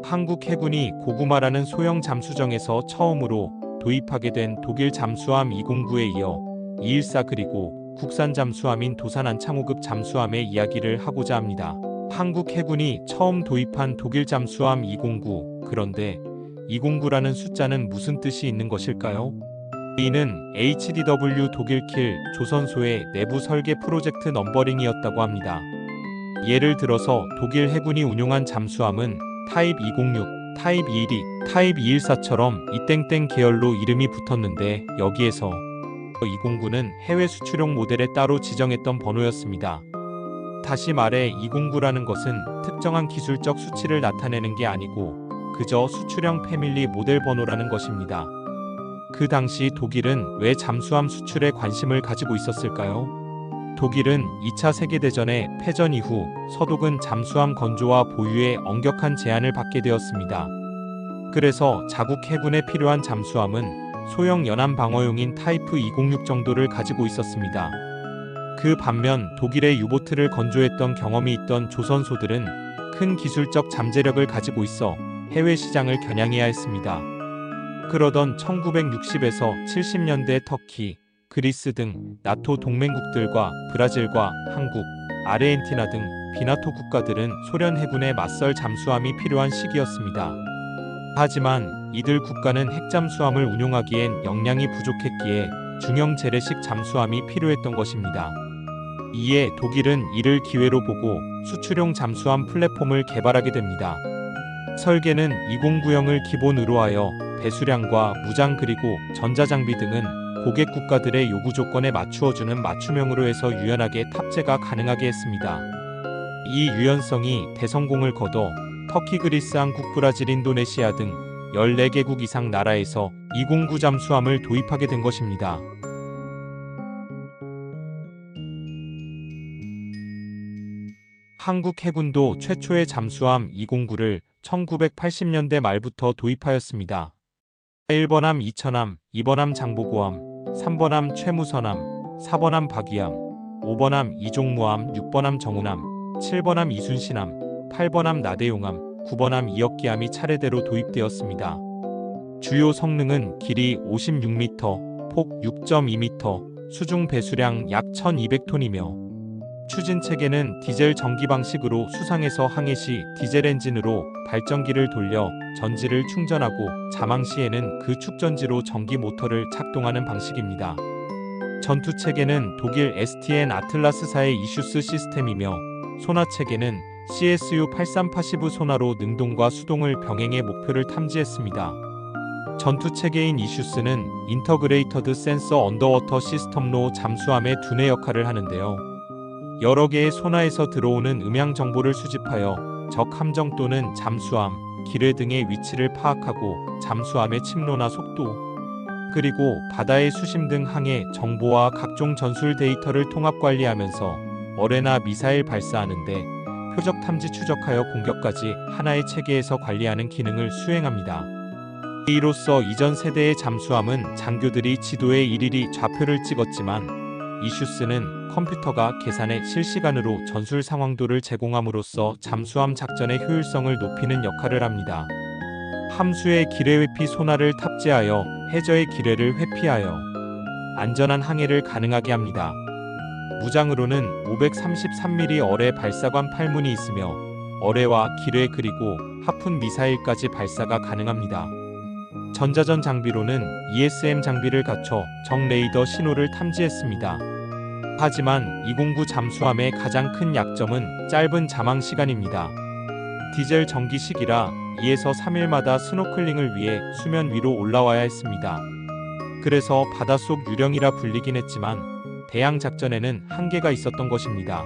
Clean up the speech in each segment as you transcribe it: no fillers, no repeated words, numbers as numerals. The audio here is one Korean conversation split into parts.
한국 해군이 고구마라는 소형 잠수정에서 처음으로 도입하게 된 독일 잠수함 209에 이어 214 그리고 국산 잠수함인 도산 안창호급 잠수함의 이야기를 하고자 합니다. 한국 해군이 처음 도입한 독일 잠수함 209. 그런데 209라는 숫자는 무슨 뜻이 있는 것일까요? 이는 HDW 독일킬 조선소의 내부 설계 프로젝트 넘버링이었다고 합니다. 예를 들어서 독일 해군이 운용한 잠수함은 타입 206, 타입 212, 타입 214처럼 이땡땡 계열로 이름이 붙었는데 여기에서 209는 해외 수출용 모델에 따로 지정했던 번호였습니다. 다시 말해 209라는 것은 특정한 기술적 수치를 나타내는 게 아니고 그저 수출형 패밀리 모델 번호라는 것입니다. 그 당시 독일은 왜 잠수함 수출에 관심을 가지고 있었을까요? 독일은 2차 세계대전의 패전 이후 서독은 잠수함 건조와 보유에 엄격한 제한을 받게 되었습니다. 그래서 자국 해군에 필요한 잠수함은 소형 연안 방어용인 타이프 206 정도를 가지고 있었습니다. 그 반면 독일의 유보트를 건조했던 경험이 있던 조선소들은 큰 기술적 잠재력을 가지고 있어 해외 시장을 겨냥해야 했습니다. 그러던 1960에서 70년대 터키, 그리스 등 나토 동맹국들과 브라질과 한국, 아르헨티나 등 비나토 국가들은 소련 해군에 맞설 잠수함이 필요한 시기였습니다. 하지만 이들 국가는 핵잠수함을 운용하기엔 역량이 부족했기에 중형 재래식 잠수함이 필요했던 것입니다. 이에 독일은 이를 기회로 보고 수출용 잠수함 플랫폼을 개발하게 됩니다. 설계는 209형을 기본으로 하여 배수량과 무장 그리고 전자장비 등은 고객 국가들의 요구 조건에 맞추어주는 맞춤형으로 해서 유연하게 탑재가 가능하게 했습니다. 이 유연성이 대성공을 거둬 터키, 그리스, 한국, 브라질, 인도네시아 등 14개국 이상 나라에서 209 잠수함을 도입하게 된 것입니다. 한국 해군도 최초의 잠수함 209를 1980년대 말부터 도입하였습니다. 1번함 이천함, 2번함 장보고함, 3번함 최무선함, 4번함 박위함, 5번함 이종무함, 6번함 정운함, 7번함 이순신함, 8번함 나대용함, 9번함 이역기함이 차례대로 도입되었습니다. 주요 성능은 길이 56m, 폭 6.2m, 수중 배수량 약 1200톤이며 추진체계는 디젤 전기 방식으로 수상에서 항해 시 디젤 엔진으로 발전기를 돌려 전지를 충전하고 잠항 시에는 그 축전지로 전기 모터를 작동하는 방식입니다. 전투체계는 독일 STN 아틀라스사의 이슈스 시스템이며 소나체계는 CSU-83 소나로 능동과 수동을 병행해 목표를 탐지했습니다. 전투체계인 이슈스는 인터그레이터드 센서 언더워터 시스템로 잠수함의 두뇌 역할을 하는데요. 여러 개의 소나에서 들어오는 음향 정보를 수집하여 적 함정 또는 잠수함, 기뢰 등의 위치를 파악하고 잠수함의 침로나 속도, 그리고 바다의 수심 등 항해 정보와 각종 전술 데이터를 통합 관리하면서 어뢰나 미사일 발사하는데 표적 탐지 추적하여 공격까지 하나의 체계에서 관리하는 기능을 수행합니다. 이로써 이전 세대의 잠수함은 장교들이 지도에 일일이 좌표를 찍었지만 이슈스는 컴퓨터가 계산해 실시간으로 전술 상황도를 제공함으로써 잠수함 작전의 효율성을 높이는 역할을 합니다. 함수의 기뢰 회피 소나를 탑재하여 해저의 기뢰를 회피하여 안전한 항해를 가능하게 합니다. 무장으로는 533mm 어뢰 발사관 8문이 있으며 어뢰와 기뢰 그리고 하푼 미사일까지 발사가 가능합니다. 전자전 장비로는 ESM 장비를 갖춰 적 레이더 신호를 탐지했습니다. 하지만 209 잠수함의 가장 큰 약점은 짧은 잠항 시간입니다. 디젤 전기식이라 2에서 3일마다 스노클링을 위해 수면 위로 올라와야 했습니다. 그래서 바닷속 유령이라 불리긴 했지만 대양 작전에는 한계가 있었던 것입니다.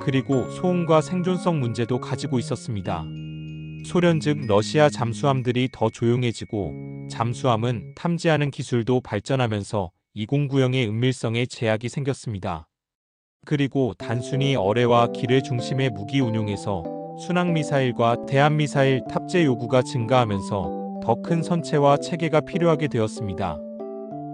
그리고 소음과 생존성 문제도 가지고 있었습니다. 소련 즉 러시아 잠수함들이 더 조용해지고 잠수함은 탐지하는 기술도 발전하면서 209형의 은밀성에 제약이 생겼습니다. 그리고 단순히 어뢰와 기뢰 중심의 무기 운용에서 순항미사일과 대한미사일 탑재 요구가 증가하면서 더 큰 선체와 체계가 필요하게 되었습니다.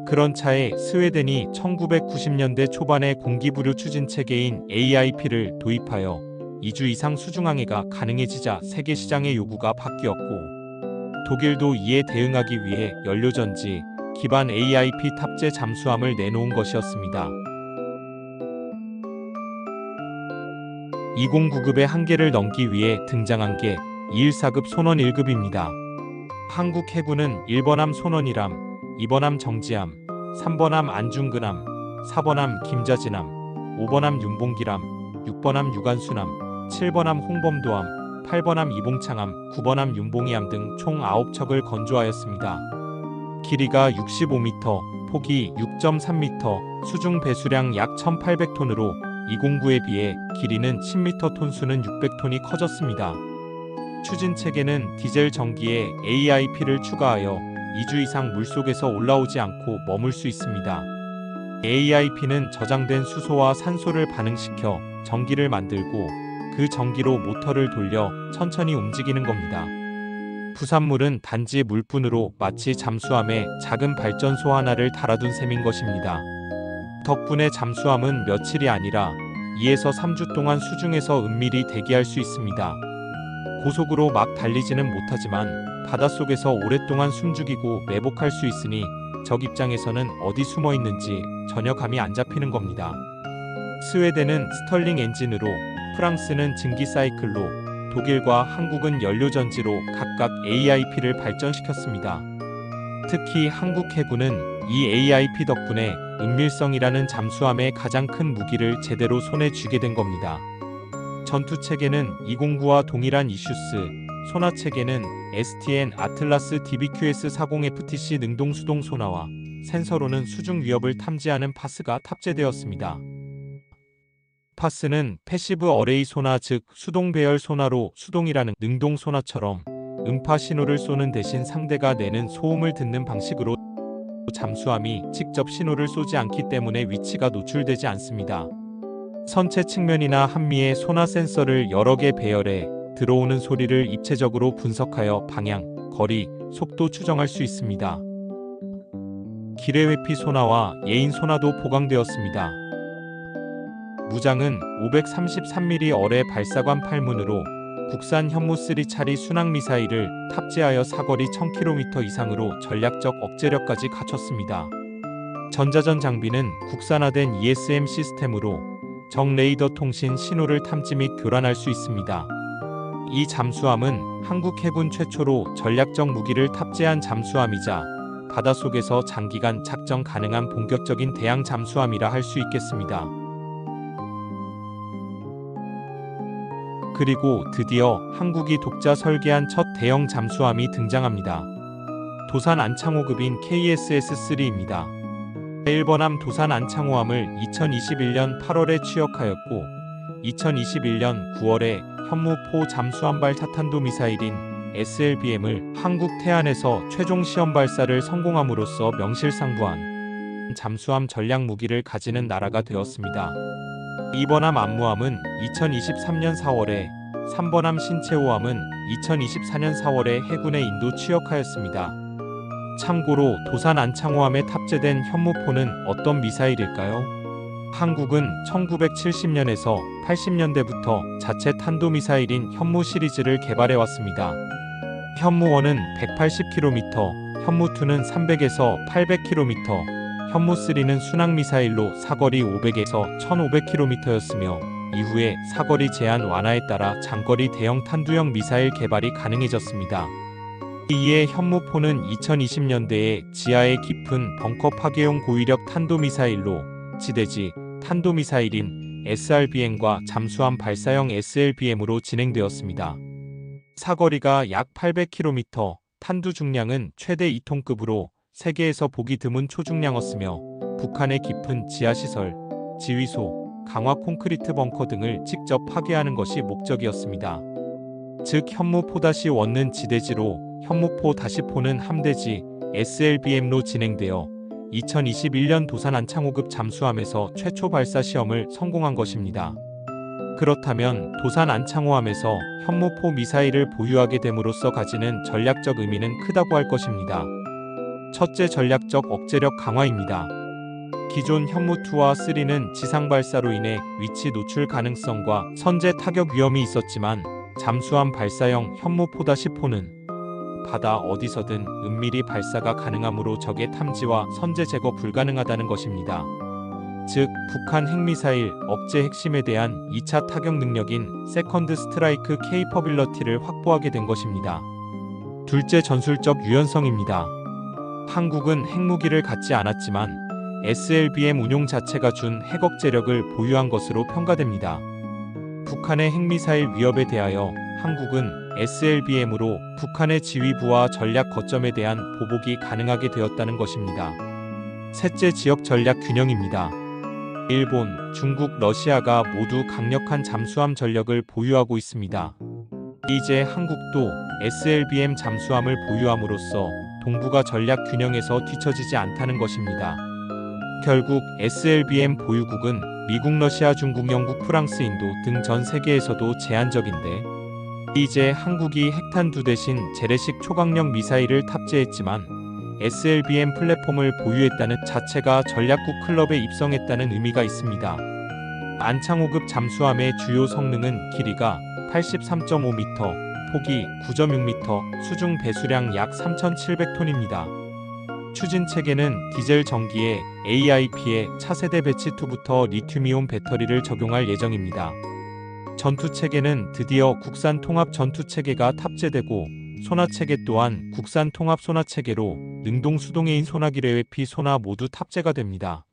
그런 차에 스웨덴이 1990년대 초반에 공기부류 추진체계인 AIP를 도입하여 2주 이상 수중항해가 가능해지자 세계 시장의 요구가 바뀌었고 독일도 이에 대응하기 위해 연료전지 기반 AIP 탑재 잠수함을 내놓은 것이었습니다. 209급의 한계를 넘기 위해 등장한 게 214급 손원 1급입니다. 한국 해군은 1번함 손원이람, 2번함 정지함, 3번함 안중근함, 4번함 김자진함, 5번함 윤봉기람, 6번함 유관순함, 7번함 홍범도함, 8번함 이봉창함, 9번함 윤봉이함 등 총 9척을 건조하였습니다. 길이가 65m, 폭이 6.3m, 수중 배수량 약 1,800톤으로 209에 비해 길이는 10m, 톤수는 600톤이 커졌습니다. 추진 체계는 디젤 전기에 AIP를 추가하여 2주 이상 물속에서 올라오지 않고 머물 수 있습니다. AIP는 저장된 수소와 산소를 반응시켜 전기를 만들고 그 전기로 모터를 돌려 천천히 움직이는 겁니다. 부산물은 단지 물뿐으로 마치 잠수함에 작은 발전소 하나를 달아둔 셈인 것입니다. 덕분에 잠수함은 며칠이 아니라 2에서 3주 동안 수중에서 은밀히 대기할 수 있습니다. 고속으로 막 달리지는 못하지만 바닷속에서 오랫동안 숨죽이고 매복할 수 있으니 적 입장에서는 어디 숨어 있는지 전혀 감이 안 잡히는 겁니다. 스웨덴은 스털링 엔진으로, 프랑스는 증기 사이클로, 독일과 한국은 연료전지로 각각 AIP를 발전시켰습니다. 특히 한국 해군은 이 AIP 덕분에 은밀성이라는 잠수함의 가장 큰 무기를 제대로 손에 쥐게 된 겁니다. 전투 체계는 209와 동일한 이슈스, 소나 체계는 STN 아틀라스 DBQS-40FTC 능동 수동 소나와 센서로는 수중 위협을 탐지하는 파스가 탑재되었습니다. 파스는 패시브 어레이 소나 즉 수동 배열 소나로 수동이라는 능동 소나처럼 음파 신호를 쏘는 대신 상대가 내는 소음을 듣는 방식으로 잠수함이 직접 신호를 쏘지 않기 때문에 위치가 노출되지 않습니다. 선체 측면이나 한미의 소나 센서를 여러 개 배열해 들어오는 소리를 입체적으로 분석하여 방향, 거리, 속도 추정할 수 있습니다. 기뢰회피 소나와 예인 소나도 보강되었습니다. 무장은 533mm 어뢰 발사관 8문으로 국산 현무3 차리 순항미사일을 탑재하여 사거리 1000km 이상으로 전략적 억제력까지 갖췄습니다. 전자전 장비는 국산화된 ESM 시스템으로 적 레이더 통신 신호를 탐지 및 교란할 수 있습니다. 이 잠수함은 한국 해군 최초로 전략적 무기를 탑재한 잠수함이자 바닷속에서 장기간 작전 가능한 본격적인 대양 잠수함이라 할 수 있겠습니다. 그리고 드디어 한국이 독자 설계한 첫 대형 잠수함이 등장합니다. 도산 안창호급인 KSS-3입니다. 1번함 도산 안창호함을 2021년 8월에 취역하였고 2021년 9월에 현무포 잠수함발 차탄도 미사일인 SLBM을 한국 태안에서 최종 시험 발사를 성공함으로써 명실상부한 잠수함 전략 무기를 가지는 나라가 되었습니다. 2번함 안무함은 2023년 4월에, 3번함 신채호함은 2024년 4월에 해군에 인도 취역하였습니다. 참고로 도산 안창호함에 탑재된 현무포는 어떤 미사일일까요? 한국은 1970년에서 80년대부터 자체 탄도미사일인 현무 시리즈를 개발해왔습니다. 현무1은 180km, 현무2는 300에서 800km, 현무3는 순항미사일로 사거리 500에서 1500km였으며 이후에 사거리 제한 완화에 따라 장거리 대형 탄두형 미사일 개발이 가능해졌습니다. 이에 현무포는 2020년대에 지하에 깊은 벙커 파괴용 고위력 탄도미사일로 지대지 탄도미사일인 SRBM과 잠수함 발사형 SLBM으로 진행되었습니다. 사거리가 약 800km, 탄두 중량은 최대 2톤급으로 세계에서 보기 드문 초중량었으며 북한의 깊은 지하시설, 지휘소, 강화 콘크리트 벙커 등을 직접 파괴하는 것이 목적이었습니다. 즉 현무-4-1는 지대지로 현무포-4는 함대지 SLBM로 진행되어 2021년 도산 안창호급 잠수함에서 최초 발사 시험을 성공한 것입니다. 그렇다면 도산 안창호함에서 현무포 미사일을 보유하게 됨으로써 가지는 전략적 의미는 크다고 할 것입니다. 첫째, 전략적 억제력 강화입니다. 기존 현무2와 3는 지상 발사로 인해 위치 노출 가능성과 선제 타격 위험이 있었지만 잠수함 발사형 현무 4-4는 바다 어디서든 은밀히 발사가 가능하므로 적의 탐지와 선제 제거 불가능하다는 것입니다. 즉, 북한 핵미사일 억제 핵심에 대한 2차 타격 능력인 세컨드 스트라이크 케이퍼빌러티를 확보하게 된 것입니다. 둘째, 전술적 유연성입니다. 한국은 핵무기를 갖지 않았지만 SLBM 운용 자체가 준 핵억제력을 보유한 것으로 평가됩니다. 북한의 핵미사일 위협에 대하여 한국은 SLBM으로 북한의 지휘부와 전략 거점에 대한 보복이 가능하게 되었다는 것입니다. 셋째, 지역 전략 균형입니다. 일본, 중국, 러시아가 모두 강력한 잠수함 전력을 보유하고 있습니다. 이제 한국도 SLBM 잠수함을 보유함으로써 동북아 전략 균형에서 뒤처지지 않다는 것입니다. 결국 SLBM 보유국은 미국, 러시아, 중국, 영국, 프랑스, 인도 등 전 세계에서도 제한적인데, 이제 한국이 핵탄두 대신 재래식 초강력 미사일을 탑재했지만 SLBM 플랫폼을 보유했다는 자체가 전략국 클럽에 입성했다는 의미가 있습니다. 안창호급 잠수함의 주요 성능은 길이가 83.5m, 폭이 9.6m, 수중 배수량 약 3,700톤입니다. 추진 체계는 디젤 전기에 AIP에 차세대 배치2부터 리튬이온 배터리를 적용할 예정입니다. 전투 체계는 드디어 국산 통합 전투 체계가 탑재되고, 소나 체계 또한 국산 통합 소나 체계로 능동 수동해인 소나기뢰 P 소나 모두 탑재가 됩니다.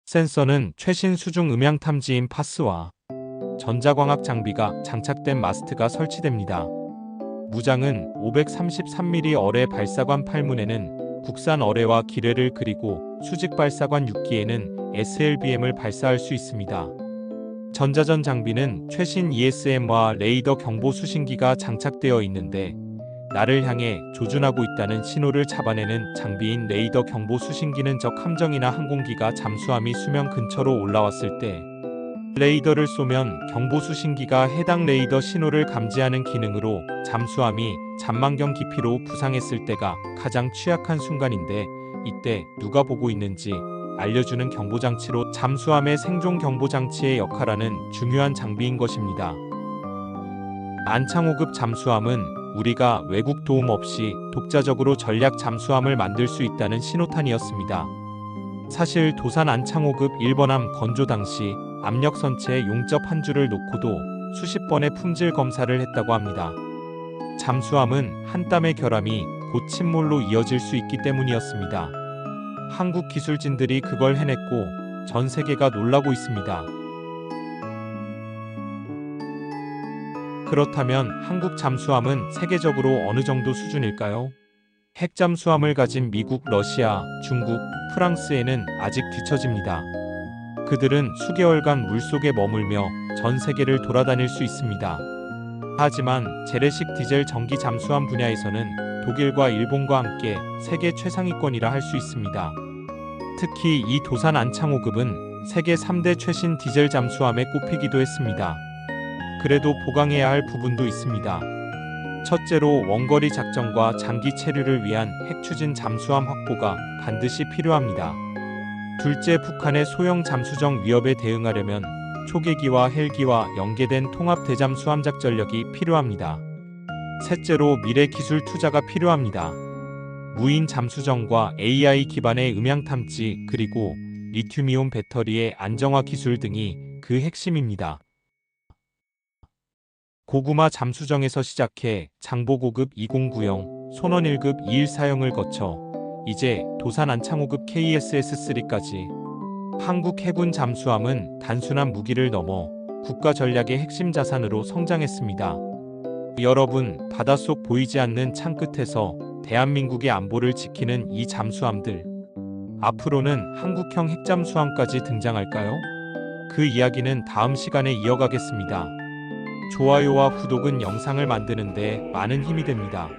센서는 최신 수중 음향 탐지인 파스와 전자광학 장비가 장착된 마스트가 설치됩니다. 무장은 533mm 어뢰 발사관 8문에는 국산 어뢰와 기뢰를 그리고 수직 발사관 6기에는 SLBM을 발사할 수 있습니다. 전자전 장비는 최신 ESM과 레이더 경보 수신기가 장착되어 있는데, 나를 향해 조준하고 있다는 신호를 잡아내는 장비인 레이더 경보 수신기는 적 함정이나 항공기가 잠수함이 수면 근처로 올라왔을 때 레이더를 쏘면 경보 수신기가 해당 레이더 신호를 감지하는 기능으로 잠수함이 잔망경 깊이로 부상했을 때가 가장 취약한 순간인데, 이때 누가 보고 있는지 알려주는 경보장치로 잠수함의 생존 경보장치의 역할하는 중요한 장비인 것입니다. 안창호급 잠수함은 우리가 외국 도움 없이 독자적으로 전략 잠수함을 만들 수 있다는 신호탄이었습니다. 사실 도산 안창호급 1번함 건조 당시 압력 선체에 용접 한 줄을 놓고도 수십 번의 품질 검사를 했다고 합니다. 잠수함은 한 땀의 결함이 곧 침몰로 이어질 수 있기 때문이었습니다. 한국 기술진들이 그걸 해냈고 전 세계가 놀라고 있습니다. 그렇다면 한국 잠수함은 세계적으로 어느 정도 수준일까요? 핵잠수함을 가진 미국, 러시아, 중국, 프랑스에는 아직 뒤처집니다. 그들은 수개월간 물속에 머물며 전 세계를 돌아다닐 수 있습니다. 하지만 재래식 디젤 전기 잠수함 분야에서는 독일과 일본과 함께 세계 최상위권이라 할 수 있습니다. 특히 이 도산 안창호급은 세계 3대 최신 디젤 잠수함에 꼽히기도 했습니다. 그래도 보강해야 할 부분도 있습니다. 첫째로 원거리 작전과 장기 체류를 위한 핵추진 잠수함 확보가 반드시 필요합니다. 둘째, 북한의 소형 잠수정 위협에 대응하려면 초계기와 헬기와 연계된 통합 대잠수함 작전력이 필요합니다. 셋째로 미래 기술 투자가 필요합니다. 무인 잠수정과 AI 기반의 음향 탐지, 그리고 리튬이온 배터리의 안정화 기술 등이 그 핵심입니다. 고구마 잠수정에서 시작해 장보고급 209형, 손원 1급 214형을 거쳐 이제 도산 안창호급 KSS-3까지 한국 해군 잠수함은 단순한 무기를 넘어 국가 전략의 핵심 자산으로 성장했습니다. 여러분, 바닷속 보이지 않는 창 끝에서 대한민국의 안보를 지키는 이 잠수함들, 앞으로는 한국형 핵잠수함까지 등장할까요? 그 이야기는 다음 시간에 이어가겠습니다. 좋아요와 구독은 영상을 만드는 데 많은 힘이 됩니다.